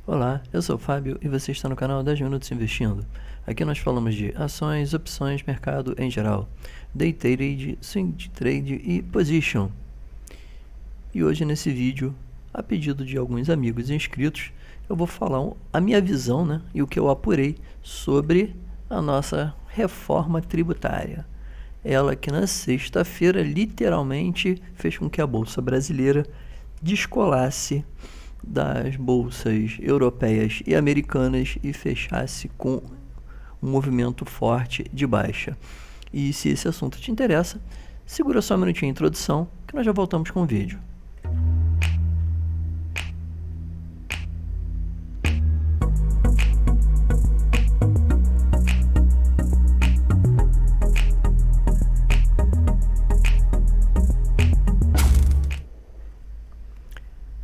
Olá, eu sou o Fábio e você está no canal 10 Minutos Investindo. Aqui nós falamos de ações, opções, mercado em geral, day trade, swing trade e position. E hoje nesse vídeo, a pedido de alguns amigos inscritos, eu vou falar a minha visão, e o que eu apurei sobre a nossa reforma tributária. Ela que na sexta-feira literalmente fez com que a Bolsa Brasileira descolasse das bolsas europeias e americanas e fechasse com um movimento forte de baixa. E se esse assunto te interessa, segura só um minutinho de introdução que nós já voltamos com o vídeo.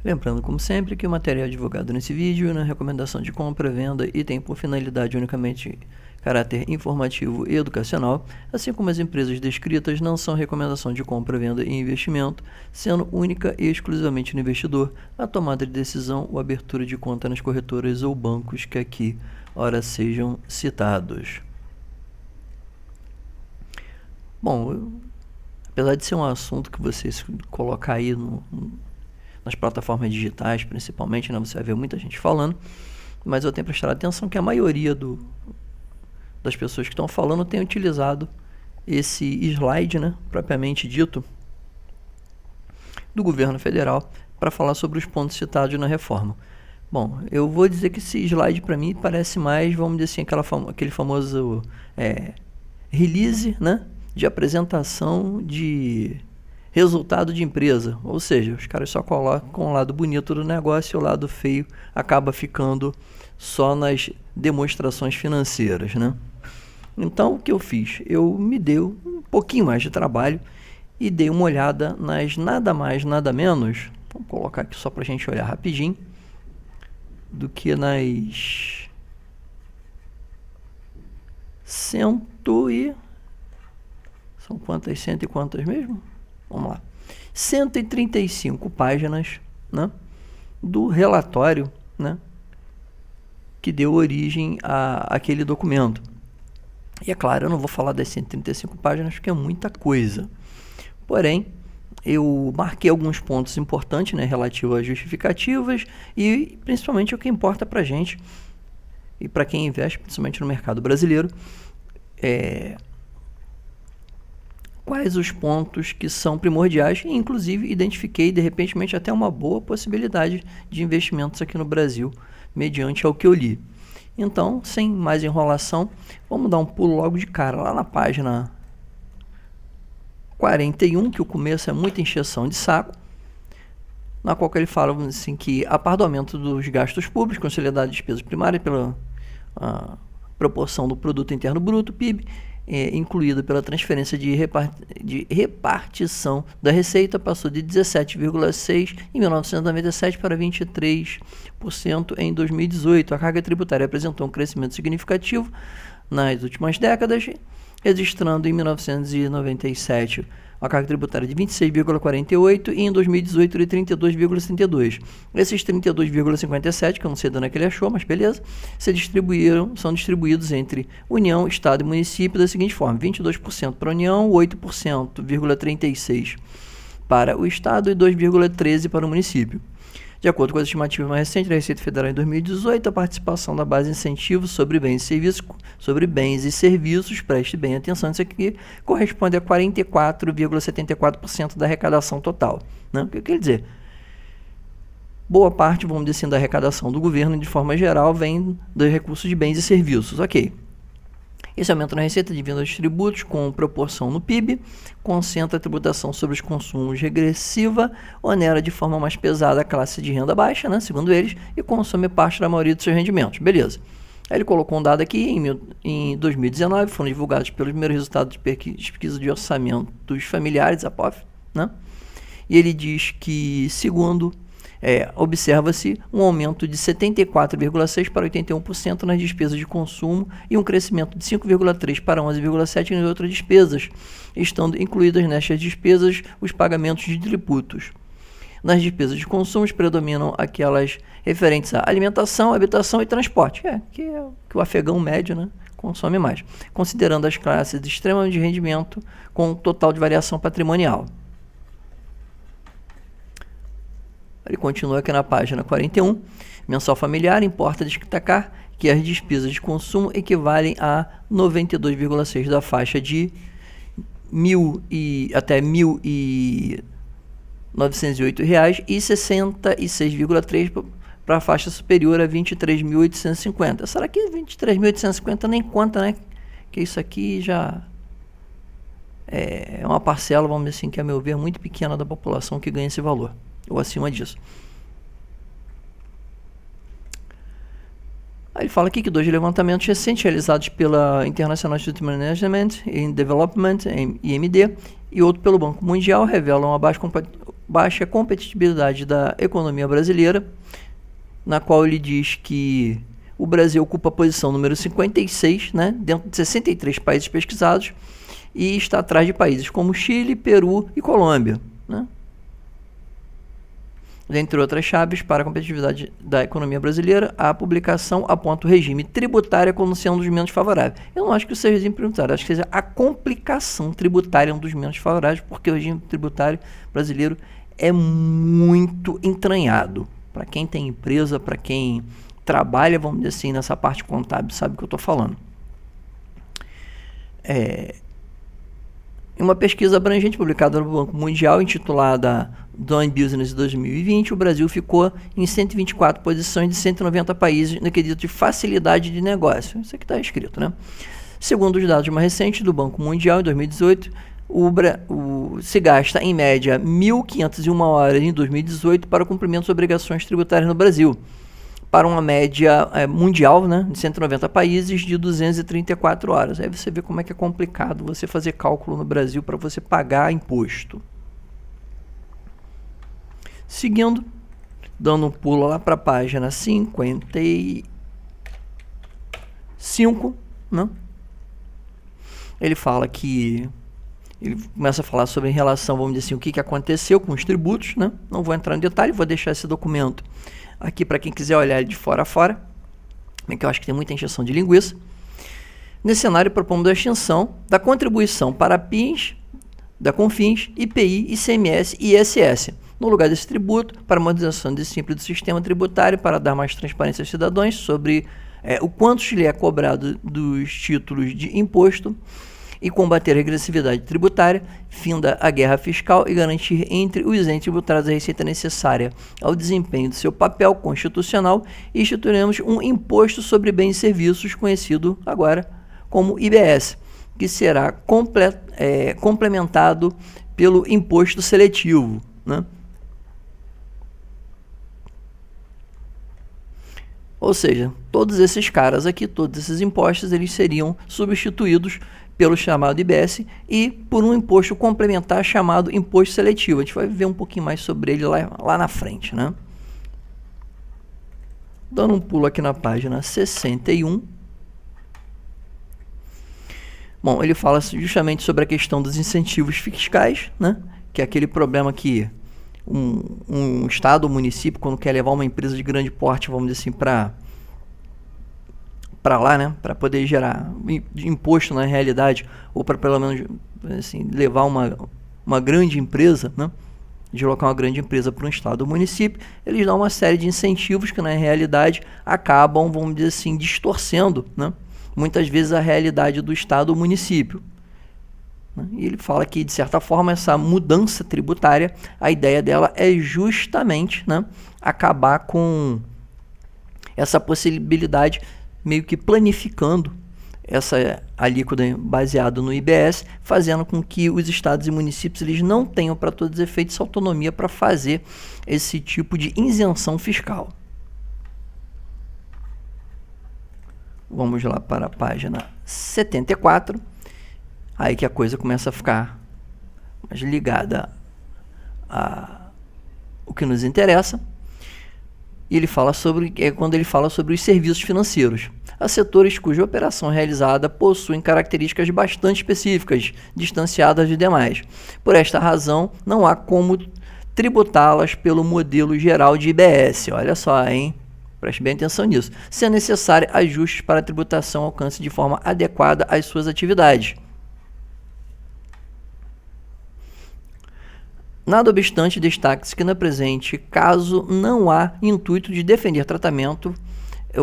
Lembrando, como sempre, que o material divulgado nesse vídeo não é recomendação de compra, venda e tem por finalidade unicamente caráter informativo e educacional, assim como as empresas descritas não são recomendação de compra, venda e investimento, sendo única e exclusivamente no investidor a tomada de decisão ou abertura de conta nas corretoras ou bancos que aqui, ora, sejam citados. Bom, apesar de ser um assunto que você colocar aí nas plataformas digitais, principalmente, você vai ver muita gente falando, mas eu tenho prestado atenção que a maioria das pessoas que estão falando tem utilizado esse slide, propriamente dito, do governo federal para falar sobre os pontos citados na reforma. Bom, eu vou dizer que esse slide para mim parece mais, vamos dizer assim, aquele famoso release, de apresentação de resultado de empresa, ou seja, os caras só colocam o lado bonito do negócio e o lado feio acaba ficando só nas demonstrações financeiras, Então, o que eu fiz? Eu me dei um pouquinho mais de trabalho e dei uma olhada nas nada mais, nada menos, vamos colocar aqui só para a gente olhar rapidinho, do que nas são quantas, cento e quantas mesmo? Vamos lá, 135 páginas, do relatório, que deu origem àquele documento. E é claro, eu não vou falar das 135 páginas porque é muita coisa. Porém, eu marquei alguns pontos importantes, relativo às justificativas e principalmente o que importa para a gente e para quem investe, principalmente no mercado brasileiro, quais os pontos que são primordiais e inclusive identifiquei de repente até uma boa possibilidade de investimentos aqui no Brasil, mediante ao que eu li. Então, sem mais enrolação, vamos dar um pulo logo de cara lá na página 41, que o começo é muita encheção de saco, na qual ele fala assim, que a par do aumento dos gastos públicos, consolidado de despesas primárias pela proporção do produto interno bruto, PIB, incluída pela transferência de repartição da receita, passou de 17,6% em 1997 para 23% em 2018. A carga tributária apresentou um crescimento significativo nas últimas décadas, registrando em 1997 a carga tributária de 26,48% e em 2018 de 32,62%. Esses 32,57%, que eu não sei de onde é que ele achou, mas beleza, são distribuídos entre União, Estado e município da seguinte forma: 22% para a União, 8,36% para o Estado e 2,13% para o município. De acordo com as estimativas mais recentes da Receita Federal em 2018, a participação da base de incentivos sobre bens e serviços, preste bem atenção nisso aqui, corresponde a 44,74% da arrecadação total. O que quer dizer? Boa parte, vamos dizer assim, da arrecadação do governo, de forma geral, vem dos recursos de bens e serviços. Ok. Esse aumento na receita de vinda dos tributos, com proporção no PIB, concentra a tributação sobre os consumos regressiva, onera de forma mais pesada a classe de renda baixa, segundo eles, e consome parte da maioria dos seus rendimentos. Beleza. Aí ele colocou um dado aqui, em 2019, foram divulgados pelos primeiros resultados de pesquisa de orçamentos familiares, a POF, e ele diz que, segundo observa-se um aumento de 74,6% para 81% nas despesas de consumo e um crescimento de 5,3% para 11,7% em outras despesas, estando incluídas nestas despesas os pagamentos de tributos. Nas despesas de consumo predominam aquelas referentes à alimentação, habitação e transporte, que o afegão médio, né, consome mais, considerando as classes de extremo de rendimento com total de variação patrimonial. Ele continua aqui na página 41. Mensal familiar, importa destacar que as despesas de consumo equivalem a 92,6% da faixa de até R$ 1.908 e 66,3% para a faixa superior a 23.850. Será que 23.850 nem conta, né? Que isso aqui já é uma parcela, vamos dizer assim, que a meu ver é muito pequena da população que ganha esse valor, ou acima disso. Aí ele fala aqui que 2 levantamentos recentes realizados pela International Institute of Management and Development, IMD, e outro pelo Banco Mundial revelam a baixa competitividade da economia brasileira, na qual ele diz que o Brasil ocupa a posição número 56, né, dentro de 63 países pesquisados, e está atrás de países como Chile, Peru e Colômbia, né? Dentre outras chaves para a competitividade da economia brasileira, a publicação aponta o regime tributário como sendo um dos menos favoráveis. Eu não acho que seja o regime tributário, acho que seja a complicação tributária um dos menos favoráveis, porque o regime tributário brasileiro é muito entranhado. Para quem tem empresa, para quem trabalha, vamos dizer assim, nessa parte contábil, sabe o que eu estou falando. Em uma pesquisa abrangente publicada no Banco Mundial, intitulada Doing Business 2020, o Brasil ficou em 124 posições de 190 países no quesito de facilidade de negócio. Isso aqui está escrito, né? Segundo os dados mais recentes do Banco Mundial, em 2018, se gasta em média 1.501 horas em 2018 para o cumprimento das obrigações tributárias no Brasil, para uma média mundial, né, de 190 países, de 234 horas. Aí você vê como é que é complicado você fazer cálculo no Brasil para você pagar imposto. Seguindo, dando um pulo lá para a página 55, né? Ele fala que ele começa a falar sobre em relação, vamos dizer assim, o que aconteceu com os tributos, né? Não vou entrar em detalhe, vou deixar esse documento aqui para quem quiser olhar ele de fora a fora, que eu acho que tem muita encheção de linguiça. Nesse cenário, propomos a extinção da contribuição para PIS, da CONFINS, IPI, ICMS e ISS, no lugar desse tributo, para a modernização desse simples do sistema tributário, para dar mais transparência aos cidadãos sobre o quanto lhe é cobrado dos títulos de imposto, e combater a regressividade tributária, finda a guerra fiscal e garantir entre os entes tributários a receita necessária ao desempenho do seu papel constitucional, e instituiremos um imposto sobre bens e serviços, conhecido agora como IBS, que será complementado pelo imposto seletivo, né? Ou seja, todos esses caras aqui, todos esses impostos, eles seriam substituídos pelo chamado IBS e por um imposto complementar chamado imposto seletivo. A gente vai ver um pouquinho mais sobre ele lá na frente, né? Dando um pulo aqui na página 61. Bom, ele fala justamente sobre a questão dos incentivos fiscais, né? Que é aquele problema que um estado ou município, quando quer levar uma empresa de grande porte, vamos dizer assim, para lá, né, para poder gerar imposto na realidade, ou para pelo menos assim, levar uma grande empresa, né, deslocar uma grande empresa para um estado ou município, eles dão uma série de incentivos que na realidade acabam, vamos dizer assim, distorcendo, né, muitas vezes a realidade do estado ou município. E ele fala que, de certa forma, essa mudança tributária, a ideia dela é justamente, né, acabar com essa possibilidade, meio que planificando essa alíquota baseada no IBS, fazendo com que os estados e municípios eles não tenham, para todos os efeitos, autonomia para fazer esse tipo de isenção fiscal. Vamos lá para a página 74. Aí que a coisa começa a ficar mais ligada a o que nos interessa. E ele fala quando ele fala sobre os serviços financeiros. Há setores cuja operação realizada possuem características bastante específicas, distanciadas de demais. Por esta razão, não há como tributá-las pelo modelo geral de IBS. Olha só, hein? Preste bem atenção nisso. Se é necessário, ajustes para a tributação alcance de forma adequada às suas atividades. Nada obstante, destaque-se que no presente caso não há intuito de defender tratamento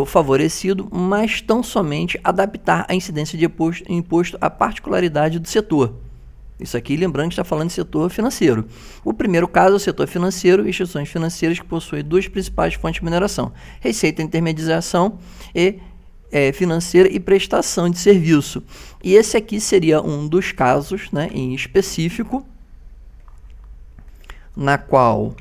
favorecido, mas tão somente adaptar a incidência de imposto à particularidade do setor. Isso aqui, lembrando que está falando de setor financeiro. O primeiro caso é o setor financeiro, instituições financeiras que possuem duas principais fontes de mineração: receita, intermediação e financeira e prestação de serviço. E esse aqui seria um dos casos, né, em específico, na qual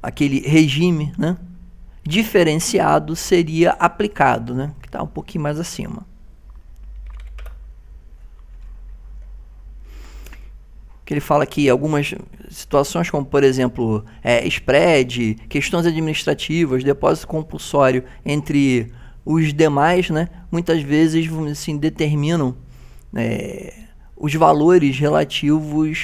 aquele regime, né, diferenciado seria aplicado, né, que está um pouquinho mais acima. Que ele fala que algumas situações, como por exemplo, spread, questões administrativas, depósito compulsório entre os demais, né, muitas vezes, assim, determinam os valores relativos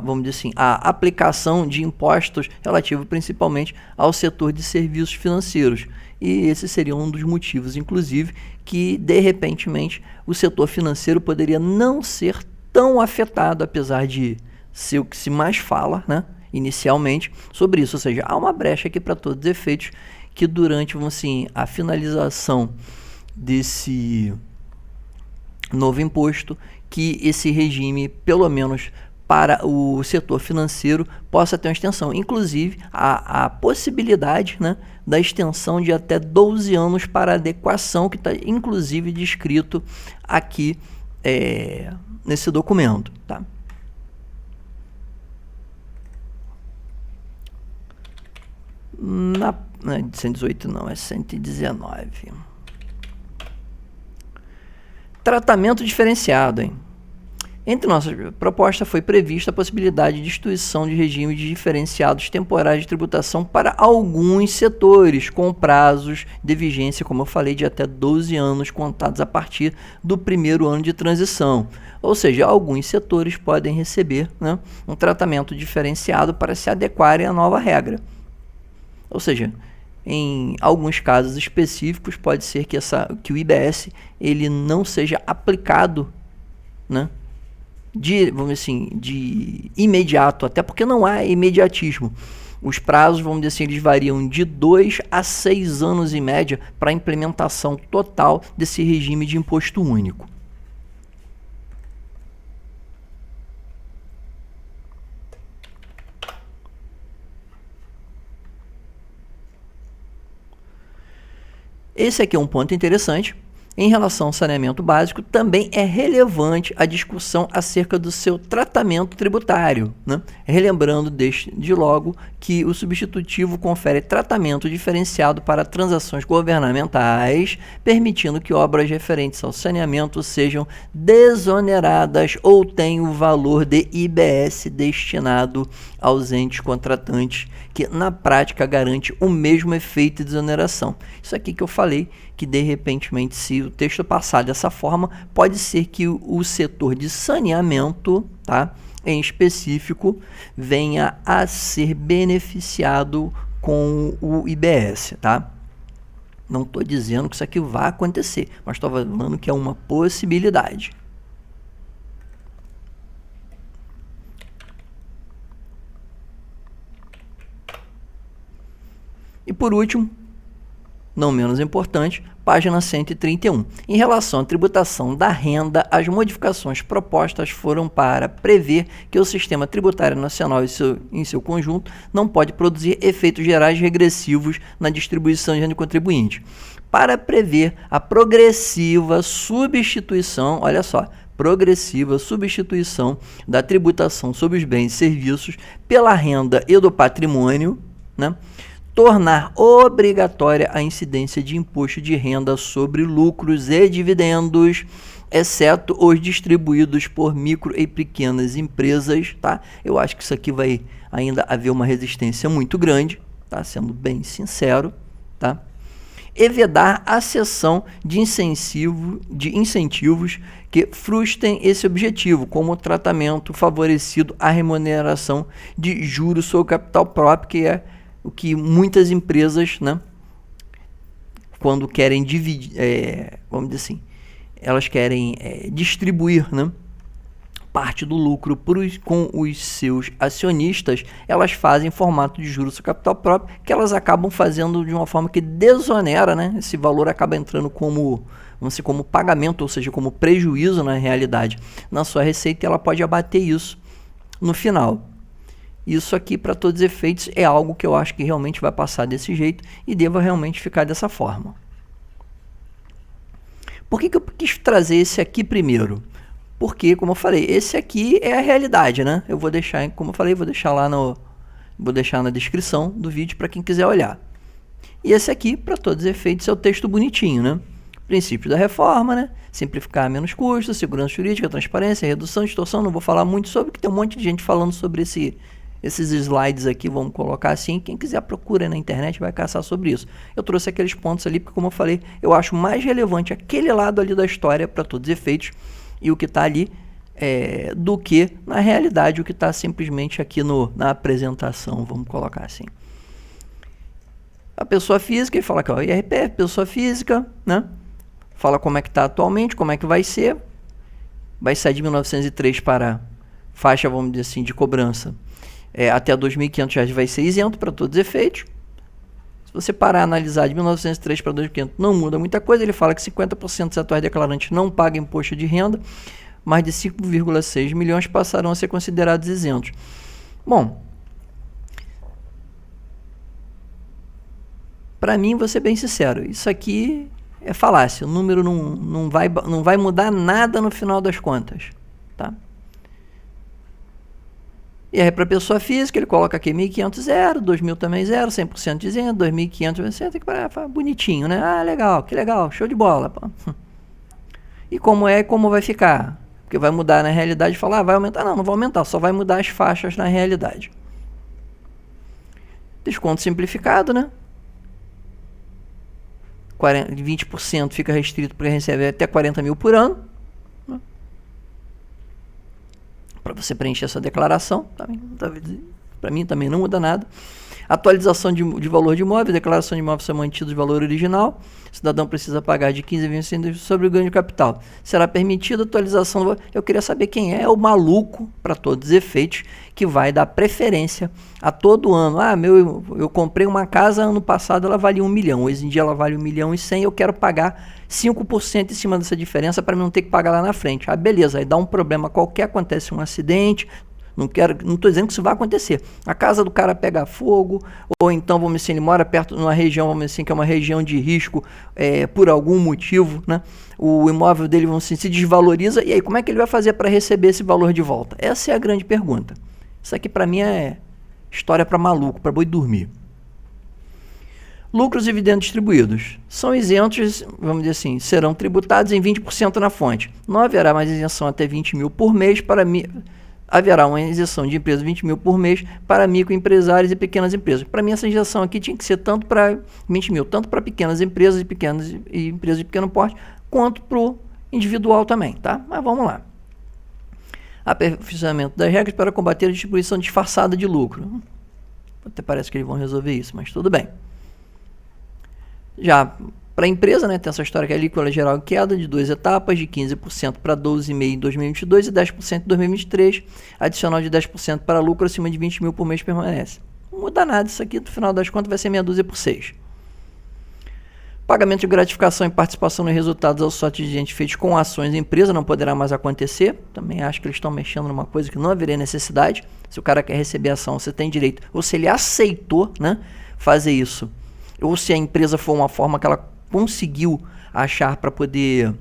vamos dizer assim, a aplicação de impostos relativo principalmente ao setor de serviços financeiros. E esse seria um dos motivos, inclusive, que de repentemente o setor financeiro poderia não ser tão afetado, apesar de ser o que se mais fala, né, inicialmente sobre isso. Ou seja, há uma brecha aqui para todos os efeitos que durante, vamos assim, a finalização desse novo imposto, que esse regime, pelo menos para o setor financeiro, possa ter uma extensão. Inclusive, a possibilidade, né, da extensão de até 12 anos para adequação, que está inclusive descrito aqui nesse documento. Tá? Não é 118 não, é 119. Tratamento diferenciado, hein? Entre nossas propostas foi prevista a possibilidade de instituição de regimes diferenciados temporais de tributação para alguns setores, com prazos de vigência, como eu falei, de até 12 anos contados a partir do primeiro ano de transição. Ou seja, alguns setores podem receber, né, um tratamento diferenciado para se adequarem à nova regra. Ou seja, em alguns casos específicos, pode ser que o IBS ele não seja aplicado, né, vamos dizer assim, de imediato, até porque não há imediatismo. Os prazos, vamos dizer assim, eles variam de 2 a 6 anos em média para a implementação total desse regime de imposto único. Esse aqui é um ponto interessante. Em relação ao saneamento básico, também é relevante a discussão acerca do seu tratamento tributário, né? Relembrando desde logo que o substitutivo confere tratamento diferenciado para transações governamentais, permitindo que obras referentes ao saneamento sejam desoneradas ou tenham o valor de IBS destinado aos entes contratantes, que na prática garante o mesmo efeito de desoneração. Isso aqui que eu falei, que de repentemente, se o texto passar dessa forma, pode ser que o setor de saneamento, tá, em específico, venha a ser beneficiado com o IBS, tá? Não estou dizendo que isso aqui vai acontecer, mas estou falando que é uma possibilidade. E por último, não menos importante, página 131. Em relação à tributação da renda, as modificações propostas foram para prever que o sistema tributário nacional em seu conjunto não pode produzir efeitos gerais regressivos na distribuição de renda do contribuinte. Para prever a progressiva substituição, olha só, progressiva substituição da tributação sobre os bens e serviços pela renda e do patrimônio, né? Tornar obrigatória a incidência de imposto de renda sobre lucros e dividendos, exceto os distribuídos por micro e pequenas empresas, tá? Eu acho que isso aqui vai ainda haver uma resistência muito grande, tá? Sendo bem sincero, tá? e vedar a cessão de incentivos que frustrem esse objetivo, como o tratamento favorecido à remuneração de juros sobre o capital próprio, que é o que muitas empresas, né, quando querem dividir, vamos dizer assim, elas querem distribuir, né, parte do lucro com os seus acionistas, elas fazem em formato de juros sobre capital próprio, que elas acabam fazendo de uma forma que desonera, né? Esse valor acaba entrando como, vamos dizer, como pagamento, ou seja, como prejuízo na realidade. Na sua receita ela pode abater isso no final. Isso aqui, para todos os efeitos, é algo que eu acho que realmente vai passar desse jeito e deva realmente ficar dessa forma. Por que eu quis trazer esse aqui primeiro? Porque, como eu falei, esse aqui é a realidade, né? Eu vou deixar, como eu falei, vou deixar na descrição do vídeo para quem quiser olhar. E esse aqui, para todos os efeitos, é o texto bonitinho, né? Princípios da reforma, né? Simplificar menos custos, segurança jurídica, transparência, redução de distorção. Não vou falar muito sobre, porque tem um monte de gente falando sobre esses slides aqui, vamos colocar assim. Quem quiser procura na internet, vai caçar sobre isso. Eu trouxe aqueles pontos ali, porque, como eu falei, eu acho mais relevante aquele lado ali da história, para todos os efeitos, e o que está ali, do que na realidade o que está simplesmente aqui na apresentação, vamos colocar assim. A pessoa física, ele fala que IRPF, pessoa física, né? Fala como é que está atualmente, como é que vai ser. Vai sair de 1903 para faixa, vamos dizer assim, de cobrança. Até R$ 2.500 vai ser isento para todos os efeitos. Se você parar a analisar de 1903 para 2.500, não muda muita coisa. Ele fala que 50% dos atuais declarantes não pagam imposto de renda, mais de 5,6 milhões passarão a ser considerados isentos. Bom, para mim, vou ser bem sincero, isso aqui é falácia. O número não vai mudar nada no final das contas, tá? E aí, para pessoa física, ele coloca aqui 1.500 zero, 2.000 também zero, 100% isento, 2.500 você tem que parar, bonitinho, né? Ah, legal, que legal, show de bola. Pô. E como vai ficar? Porque vai mudar na realidade, falar, vai aumentar? Não vai aumentar, só vai mudar as faixas na realidade. Desconto simplificado, né? 20% fica restrito para receber até 40 mil por ano. Para você preencher essa declaração, para mim também não muda nada. Atualização de valor de imóvel, declaração de imóvel ser mantido de valor original. O cidadão precisa pagar de 15 a 20% sobre o ganho de capital. Será permitida a atualização do valor. Eu queria saber quem é o maluco, para todos os efeitos, que vai dar preferência a todo ano. Eu comprei uma casa ano passado, ela valia 1 milhão. Hoje em dia ela vale 1 milhão e 100, eu quero pagar 5% em cima dessa diferença para não ter que pagar lá na frente. Beleza, aí dá um problema qualquer, acontece um acidente. Não estou dizendo que isso vai acontecer. A casa do cara pega fogo, ou então, vamos dizer, ele mora perto de uma região, vamos dizer assim, que é uma região de risco por algum motivo, né? O imóvel dele, vamos dizer, se desvaloriza, e aí como é que ele vai fazer para receber esse valor de volta? Essa é a grande pergunta. Isso aqui para mim é história para maluco, para boi dormir. Lucros e dividendos distribuídos são isentos, vamos dizer assim, serão tributados em 20% na fonte. Não haverá mais isenção até 20 mil por mês haverá uma isenção de empresas de 20 mil por mês para microempresários e pequenas empresas. Para mim, essa isenção aqui tinha que ser tanto para 20 mil, tanto para pequenas empresas e empresas de pequeno porte, quanto para o individual também, tá? Mas vamos lá. Aperfeiçoamento das regras para combater a distribuição disfarçada de lucro. Até parece que eles vão resolver isso, mas tudo bem. Já para a empresa, né, tem essa história que é a alíquota geral em queda de 2 etapas, de 15% para 12,5% em 2022 e 10% em 2023, adicional de 10% para lucro acima de 20 mil por mês permanece. Não muda nada, isso aqui no final das contas vai ser meia dúzia por 6. Pagamento de gratificação e participação nos resultados aos sócios feitos com ações da empresa não poderá mais acontecer. Também acho que eles estão mexendo numa coisa que não haveria necessidade. Se o cara quer receber ação, você tem direito, ou se ele aceitou, né, fazer isso, ou se a empresa for uma forma que ela conseguiu achar para poder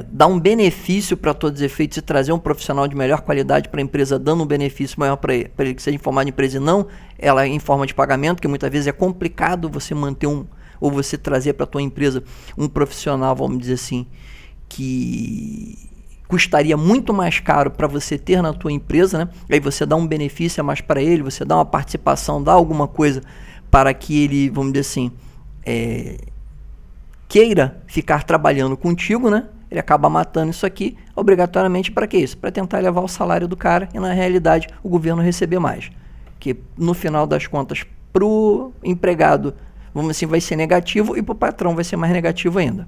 dar um benefício para todos os efeitos e trazer um profissional de melhor qualidade para a empresa, dando um benefício maior para ele que seja em forma de empresa e não ela em forma de pagamento, que muitas vezes é complicado você manter ou você trazer para a tua empresa um profissional, vamos dizer assim, que custaria muito mais caro para você ter na tua empresa, né? Aí você dá um benefício a mais para ele, você dá uma participação, dá alguma coisa para que ele, vamos dizer assim, queira ficar trabalhando contigo, né? Ele acaba matando isso aqui, obrigatoriamente para que isso? Para tentar elevar o salário do cara e, na realidade, o governo receber mais. Que, no final das contas, para o empregado, vamos assim, vai ser negativo e para o patrão vai ser mais negativo ainda.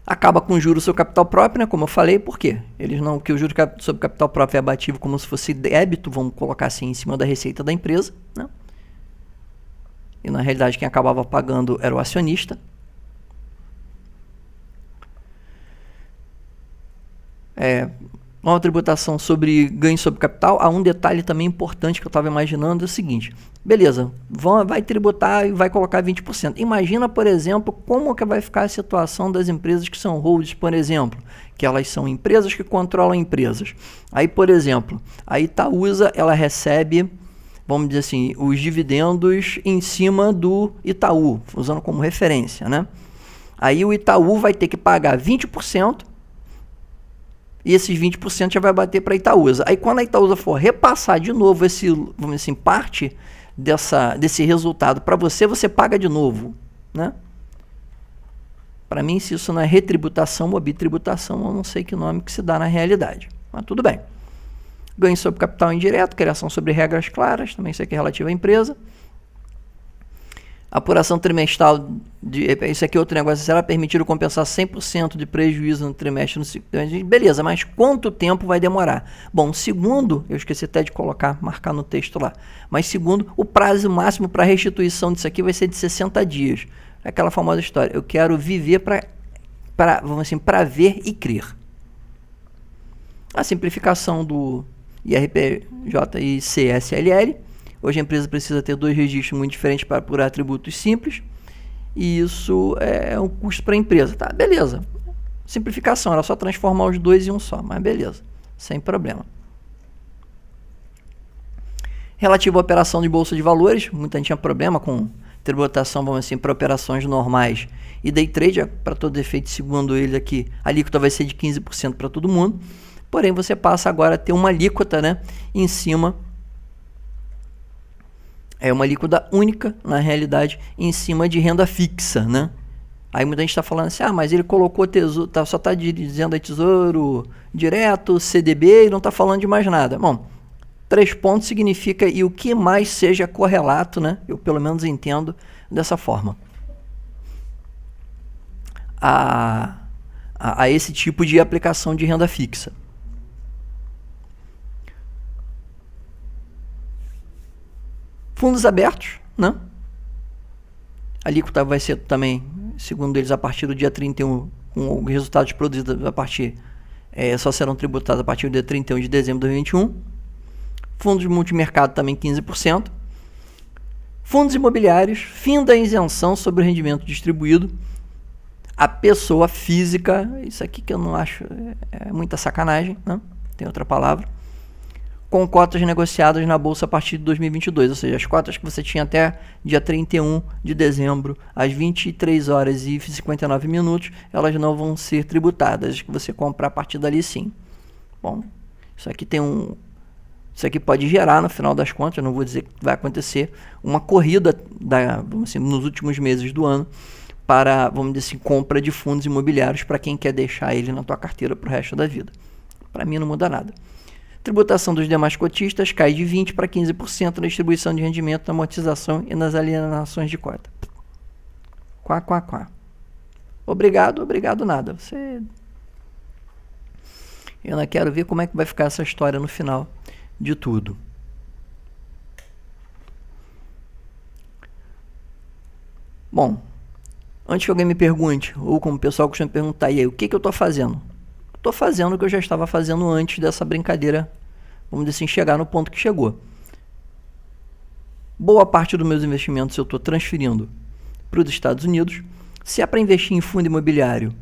Acaba com o juro sobre capital próprio, né? Como eu falei, por quê? Eles não, que o juro sobre capital próprio é abativo como se fosse débito, vamos colocar assim, em cima da receita da empresa, né? E na realidade quem acabava pagando era o acionista. Uma tributação sobre ganho sobre capital. Há um detalhe também importante que eu estava imaginando, é o seguinte. Beleza, vai tributar e vai colocar 20%. Imagina, por exemplo, como que vai ficar a situação das empresas que são holdings, por exemplo. Que elas são empresas que controlam empresas. Aí, por exemplo, a Itaúsa, ela recebe, vamos dizer assim, os dividendos em cima do Itaú, usando como referência, né? Aí o Itaú vai ter que pagar 20%, e esses 20% já vai bater para a Itaúsa. Aí quando a Itaúsa for repassar de novo esse, vamos dizer assim, parte desse resultado para você, você paga de novo, né? Para mim, se isso não é retributação ou bitributação, eu não sei que nome que se dá na realidade. Mas tudo bem. Ganho sobre capital indireto, criação sobre regras claras, também isso aqui é relativo à empresa. Apuração trimestral, isso aqui é outro negócio, será permitido compensar 100% de prejuízo no trimestre? Beleza, mas quanto tempo vai demorar? Bom, segundo, eu esqueci até de marcar no texto lá, mas segundo, o prazo máximo para restituição disso aqui vai ser de 60 dias. É aquela famosa história, eu quero viver vamos assim, para ver e crer. A simplificação do IRPJ e CSLL. Hoje a empresa precisa ter 2 registros muito diferentes para apurar tributos simples. E isso é um custo para a empresa. Tá, beleza. Simplificação, era só transformar os 2 em um só, mas beleza, sem problema. Relativo à operação de bolsa de valores, muita gente tinha problema com tributação, vamos assim, para operações normais e day trade, para todo efeito, segundo ele aqui, a alíquota vai ser de 15% para todo mundo. Porém, você passa agora a ter uma alíquota, né, em cima, uma alíquota única, na realidade, em cima de renda fixa, né? Aí muita gente está falando assim, mas ele colocou tesouro, só está dizendo aí tesouro direto, CDB, e não está falando de mais nada. Bom, 3 pontos significa e o que mais seja correlato, né? Eu pelo menos entendo dessa forma. A esse tipo de aplicação de renda fixa. Fundos abertos, né? A alíquota vai ser também, segundo eles, a partir do dia 31, com os resultados produzidos a partir, só serão tributados a partir do dia 31 de dezembro de 2021. Fundos de multimercado também 15%. Fundos imobiliários, fim da isenção sobre o rendimento distribuído. A pessoa física, isso aqui que eu não acho, é muita sacanagem, né? Tem outra palavra. Com cotas negociadas na Bolsa a partir de 2022, ou seja, as cotas que você tinha até dia 31 de dezembro, às 23 horas e 59 minutos, elas não vão ser tributadas, que você comprar a partir dali sim. Bom, isso aqui pode gerar, no final das contas, eu não vou dizer que vai acontecer, uma corrida vamos dizer, nos últimos meses do ano para, vamos dizer assim, compra de fundos imobiliários para quem quer deixar ele na tua carteira para o resto da vida. Para mim não muda nada. Tributação dos demais cotistas cai de 20% para 15% na distribuição de rendimento, na amortização e nas alienações de cota. Quá. Obrigado nada. Eu não quero ver como é que vai ficar essa história no final de tudo. Bom, antes que alguém me pergunte, ou como o pessoal costuma perguntar, e aí, o que eu estou fazendo? Estou fazendo o que eu já estava fazendo antes dessa brincadeira, vamos dizer assim, chegar no ponto que chegou. Boa parte dos meus investimentos eu estou transferindo para os Estados Unidos. Se é para investir em fundo imobiliário,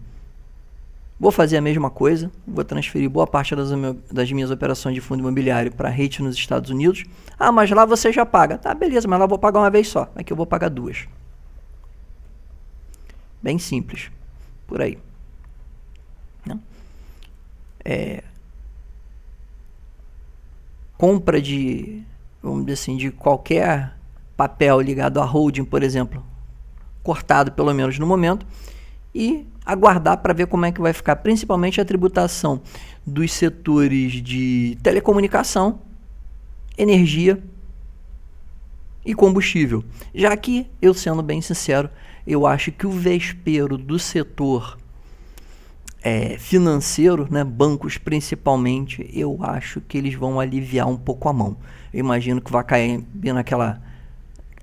vou fazer a mesma coisa, vou transferir boa parte das minhas operações de fundo imobiliário para REIT nos Estados Unidos. Mas lá você já paga. Tá, beleza, mas lá eu vou pagar uma vez só. Aqui eu vou pagar 2. Bem simples, por aí. Não? Compra de vamos dizer assim, de qualquer papel ligado à holding, por exemplo, cortado pelo menos no momento, e aguardar para ver como é que vai ficar, principalmente a tributação dos setores de telecomunicação, energia e combustível. Já que, eu sendo bem sincero, eu acho que o vespeiro do setor financeiro, né, bancos principalmente, eu acho que eles vão aliviar um pouco a mão. Eu imagino que vai cair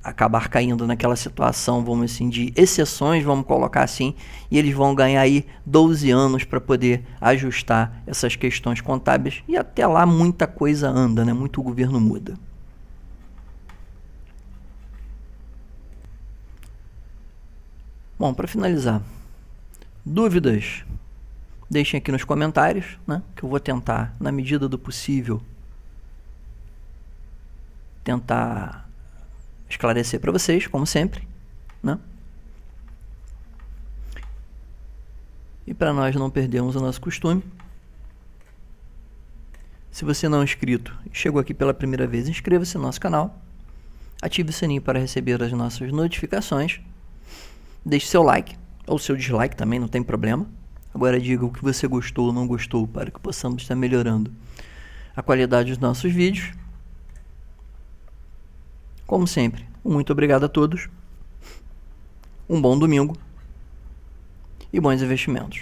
acabar caindo naquela situação, vamos assim, de exceções, vamos colocar assim, e eles vão ganhar aí 12 anos para poder ajustar essas questões contábeis, e até lá muita coisa anda, né? Muito o governo muda. Bom, para finalizar, dúvidas? Deixem aqui nos comentários, né? Que eu vou tentar, na medida do possível, tentar esclarecer para vocês, como sempre, né? E para nós não perdermos o nosso costume, se você não é inscrito e chegou aqui pela primeira vez, inscreva-se no nosso canal, ative o sininho para receber as nossas notificações, deixe seu like, ou seu dislike também, não tem problema. Agora diga o que você gostou ou não gostou, para que possamos estar melhorando a qualidade dos nossos vídeos. Como sempre, muito obrigado a todos, um bom domingo e bons investimentos.